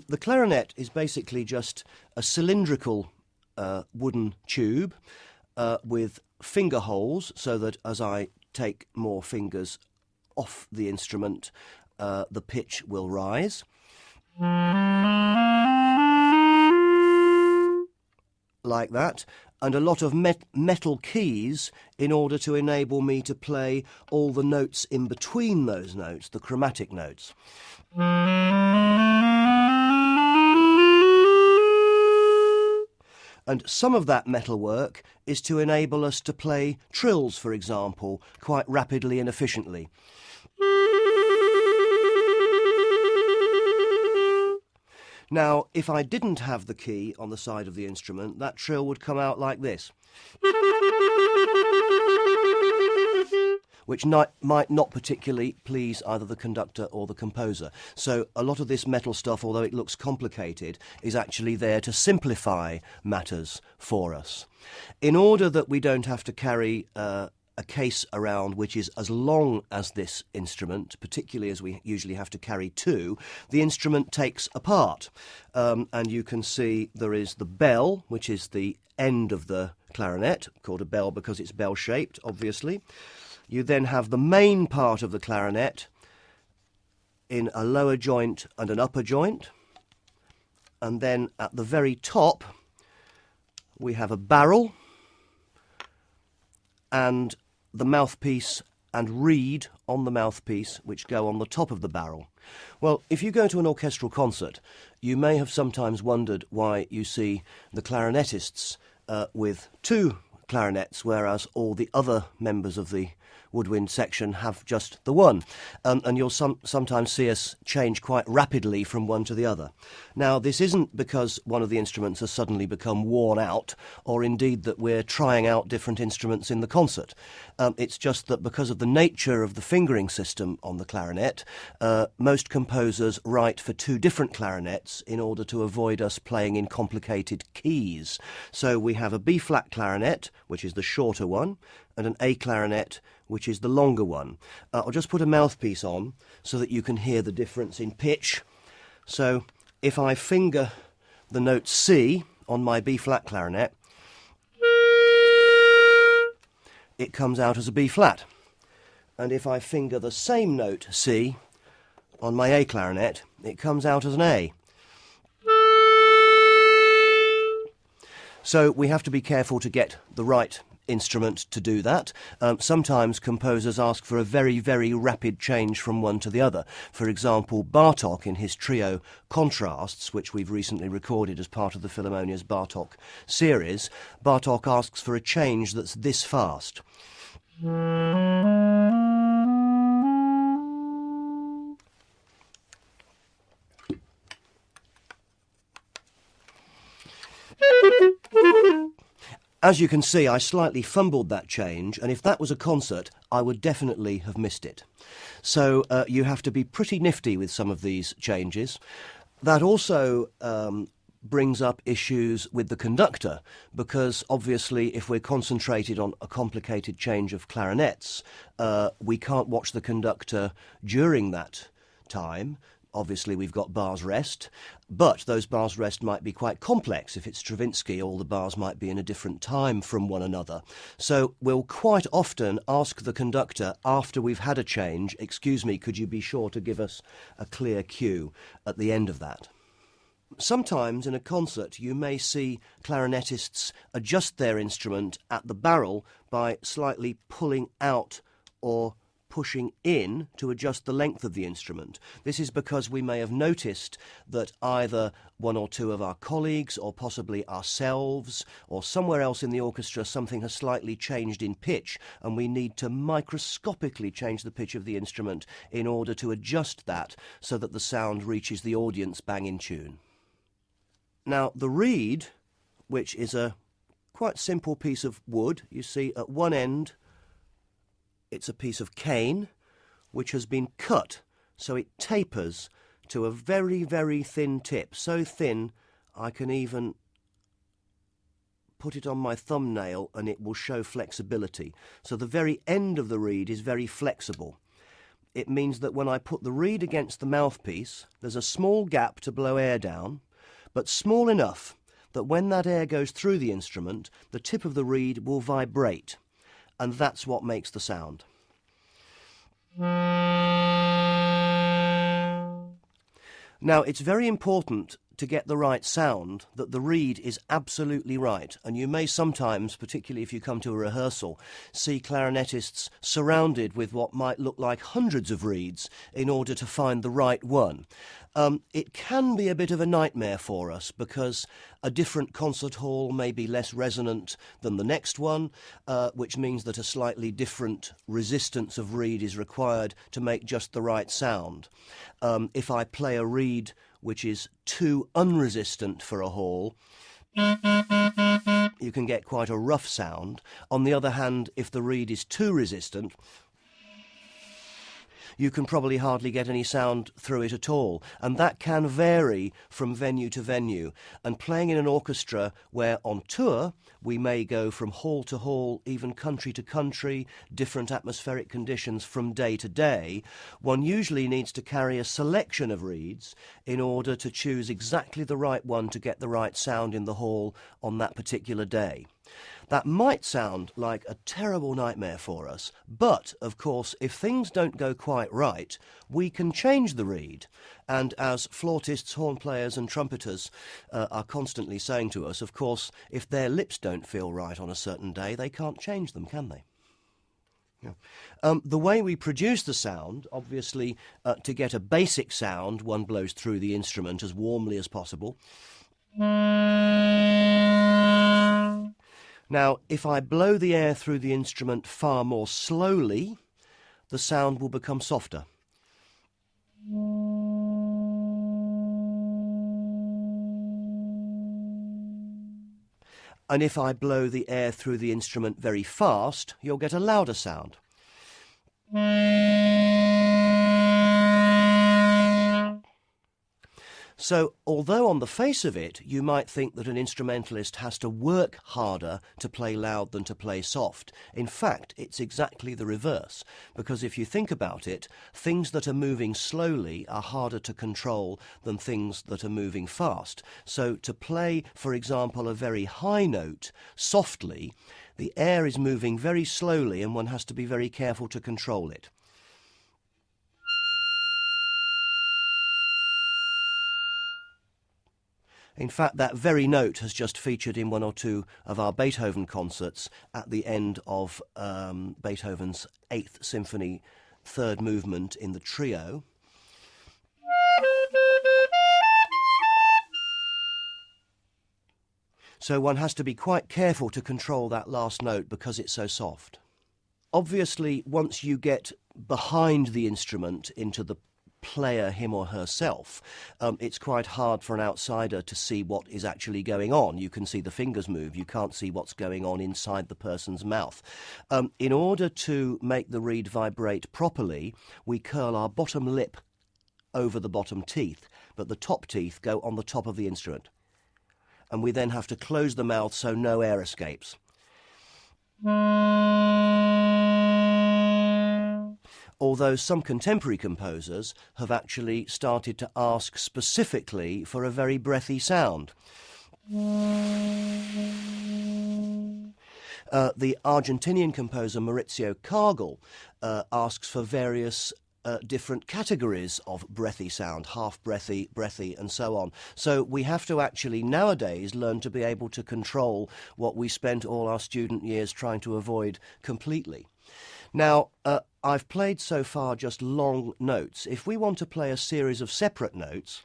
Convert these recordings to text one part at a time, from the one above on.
The clarinet is basically just a cylindrical wooden tube with finger holes, so that as I take more fingers off the instrument, the pitch will rise. Like that, and a lot of metal keys in order to enable me to play all the notes in between those notes, the chromatic notes. And some of that metalwork is to enable us to play trills, for example, quite rapidly and efficiently. Now, if I didn't have the key on the side of the instrument, that trill would come out like this, which might not particularly please either the conductor or the composer. So a lot of this metal stuff, although it looks complicated, is actually there to simplify matters for us. In order that we don't have to carry a case around which is as long as this instrument, particularly as we usually have to carry two, the instrument takes apart. And you can see there is the bell, which is the end of the clarinet, called a bell because it's bell-shaped, obviously. You then have the main part of the clarinet in a lower joint and an upper joint. And then at the very top, we have a barrel and the mouthpiece and reed on the mouthpiece, which go on the top of the barrel. Well, if you go to an orchestral concert, you may have sometimes wondered why you see the clarinetists with two clarinets, whereas all the other members of the woodwind section have just the one. And you'll sometimes see us change quite rapidly from one to the other. Now, this isn't because one of the instruments has suddenly become worn out, or indeed that we're trying out different instruments in the concert. It's just that because of the nature of the fingering system on the clarinet, most composers write for two different clarinets in order to avoid us playing in complicated keys. So we have a B-flat clarinet, which is the shorter one, and an A clarinet, which is the longer one. I'll just put a mouthpiece on so that you can hear the difference in pitch. So if I finger the note C on my B-flat clarinet, it comes out as a B-flat. And if I finger the same note C on my A clarinet, it comes out as an A. So we have to be careful to get the right instrument to do that. Sometimes composers ask for a very, very rapid change from one to the other. For example, Bartók in his trio Contrasts, which we've recently recorded as part of the Philharmonia's Bartók series, Bartók asks for a change that's this fast. As you can see, I slightly fumbled that change, and if that was a concert, I would definitely have missed it. So you have to be pretty nifty with some of these changes. That also brings up issues with the conductor, because obviously if we're concentrated on a complicated change of clarinets, we can't watch the conductor during that time. Obviously, we've got bars rest, but those bars rest might be quite complex. If it's Stravinsky, all the bars might be in a different time from one another. So we'll quite often ask the conductor, after we've had a change, "Excuse me, could you be sure to give us a clear cue at the end of that?" Sometimes in a concert you may see clarinetists adjust their instrument at the barrel by slightly pulling out or pushing in to adjust the length of the instrument. This is because we may have noticed that either one or two of our colleagues, or possibly ourselves, or somewhere else in the orchestra, something has slightly changed in pitch, and we need to microscopically change the pitch of the instrument in order to adjust that so that the sound reaches the audience bang in tune. Now, the reed, which is a quite simple piece of wood, you see at one end it's a piece of cane which has been cut so it tapers to a very, very thin tip, so thin I can even put it on my thumbnail and it will show flexibility. So the very end of the reed is very flexible. it means that when I put the reed against the mouthpiece, there's a small gap to blow air down, but small enough that when that air goes through the instrument, the tip of the reed will vibrate, and that's what makes the sound. Now, it's very important to get the right sound that the reed is absolutely right, and you may sometimes, particularly if you come to a rehearsal, see clarinetists surrounded with what might look like hundreds of reeds in order to find the right one. It can be a bit of a nightmare for us because a different concert hall may be less resonant than the next one, which means that a slightly different resistance of reed is required to make just the right sound. If I play a reed which is too unresistant for a hall, you can get quite a rough sound. On the other hand, if the reed is too resistant, you can probably hardly get any sound through it at all. And that can vary from venue to venue. And playing in an orchestra where on tour we may go from hall to hall, even country to country, different atmospheric conditions from day to day, one usually needs to carry a selection of reeds in order to choose exactly the right one to get the right sound in the hall on that particular day. That might sound like a terrible nightmare for us, but, of course, if things don't go quite right, we can change the reed. And as flautists, horn players and trumpeters are constantly saying to us, of course, if their lips don't feel right on a certain day, they can't change them, can they? Yeah. The way we produce the sound, obviously, to get a basic sound, one blows through the instrument as warmly as possible. Now, if I blow the air through the instrument far more slowly, the sound will become softer. And if I blow the air through the instrument very fast, you'll get a louder sound. So, although on the face of it, you might think that an instrumentalist has to work harder to play loud than to play soft, in fact, it's exactly the reverse. Because if you think about it, things that are moving slowly are harder to control than things that are moving fast. So, to play, for example, a very high note softly, the air is moving very slowly and one has to be very careful to control it. In fact, that very note has just featured in one or two of our Beethoven concerts at the end of Beethoven's 8th Symphony, 3rd movement in the trio. So one has to be quite careful to control that last note because it's so soft. Obviously, once you get behind the instrument into the player, him or herself, it's quite hard for an outsider to see what is actually going on. You can see the fingers move, you can't see what's going on inside the person's mouth. In order to make the reed vibrate properly, we curl our bottom lip over the bottom teeth, but the top teeth go on the top of the instrument. And we then have to close the mouth so no air escapes. Although some contemporary composers have actually started to ask specifically for a very breathy sound. The Argentinian composer Maurizio Cargil asks for various different categories of breathy sound, half breathy, breathy, and so on. So we have to actually nowadays learn to be able to control what we spent all our student years trying to avoid completely. Now, I've played so far just long notes. If we want to play a series of separate notes,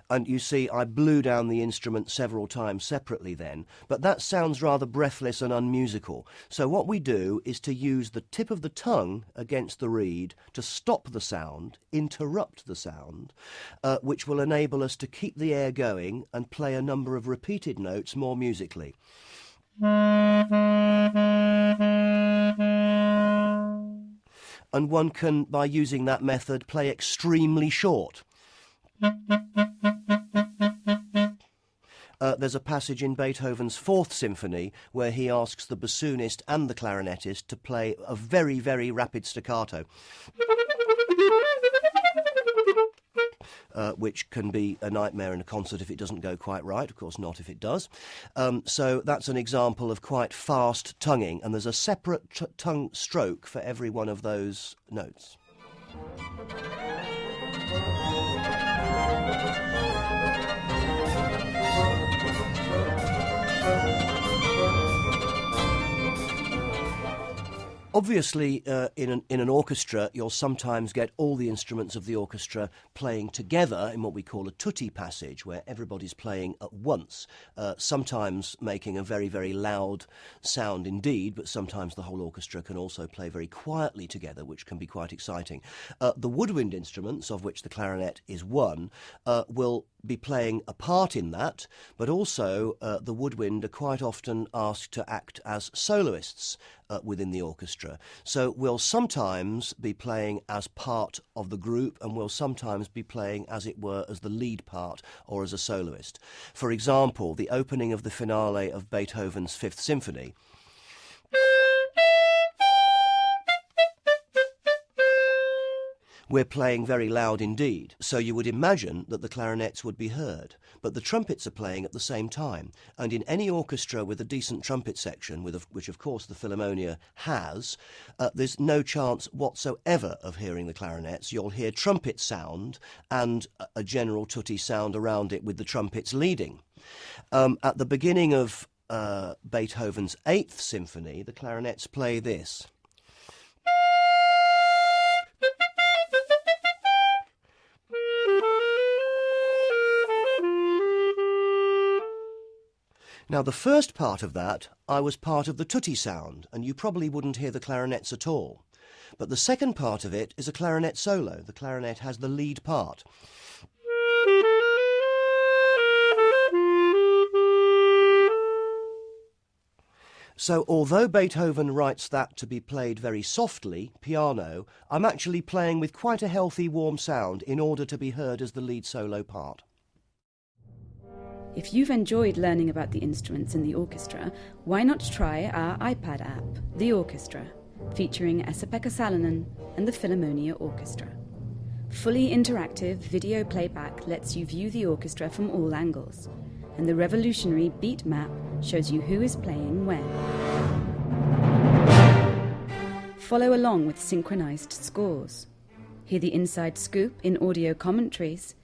and you see I blew down the instrument several times separately then, but that sounds rather breathless and unmusical. So what we do is to use the tip of the tongue against the reed to stop the sound, interrupt the sound, which will enable us to keep the air going and play a number of repeated notes more musically. And one can, by using that method, play extremely short. there's a passage in Beethoven's Fourth Symphony where he asks the bassoonist and the clarinetist to play a very, very rapid staccato, which can be a nightmare in a concert if it doesn't go quite right. Of course not if it does. So that's an example of quite fast tonguing, and there's a separate tongue stroke for every one of those notes. Obviously, in an orchestra, you'll sometimes get all the instruments of the orchestra playing together in what we call a tutti passage, where everybody's playing at once, sometimes making a very, very loud sound indeed, but sometimes the whole orchestra can also play very quietly together, which can be quite exciting. The woodwind instruments, of which the clarinet is one, will be playing a part in that, but also the woodwind are quite often asked to act as soloists within the orchestra. So we'll sometimes be playing as part of the group, and we'll sometimes be playing, as it were, as the lead part or as a soloist. For example, the opening of the finale of Beethoven's Fifth Symphony, we're playing very loud indeed, so you would imagine that the clarinets would be heard, but the trumpets are playing at the same time, and in any orchestra with a decent trumpet section, which of course the Philharmonia has, there's no chance whatsoever of hearing the clarinets. You'll hear trumpet sound and a general tutti sound around it with the trumpets leading. At the beginning of Beethoven's Eighth Symphony, the clarinets play this. Now, the first part of that, I was part of the tutti sound, and you probably wouldn't hear the clarinets at all. But the second part of it is a clarinet solo. The clarinet has the lead part. So although Beethoven writes that to be played very softly, piano, I'm actually playing with quite a healthy, warm sound in order to be heard as the lead solo part. If you've enjoyed learning about the instruments in the orchestra, why not try our iPad app, The Orchestra, featuring Esa-Pekka Salonen and the Philharmonia Orchestra. Fully interactive video playback lets you view the orchestra from all angles, and the revolutionary beat map shows you who is playing when. Follow along with synchronized scores. Hear the inside scoop in audio commentaries,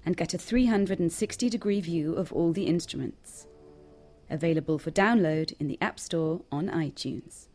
and get a 360-degree view of all the instruments. Available for download in the App Store on iTunes.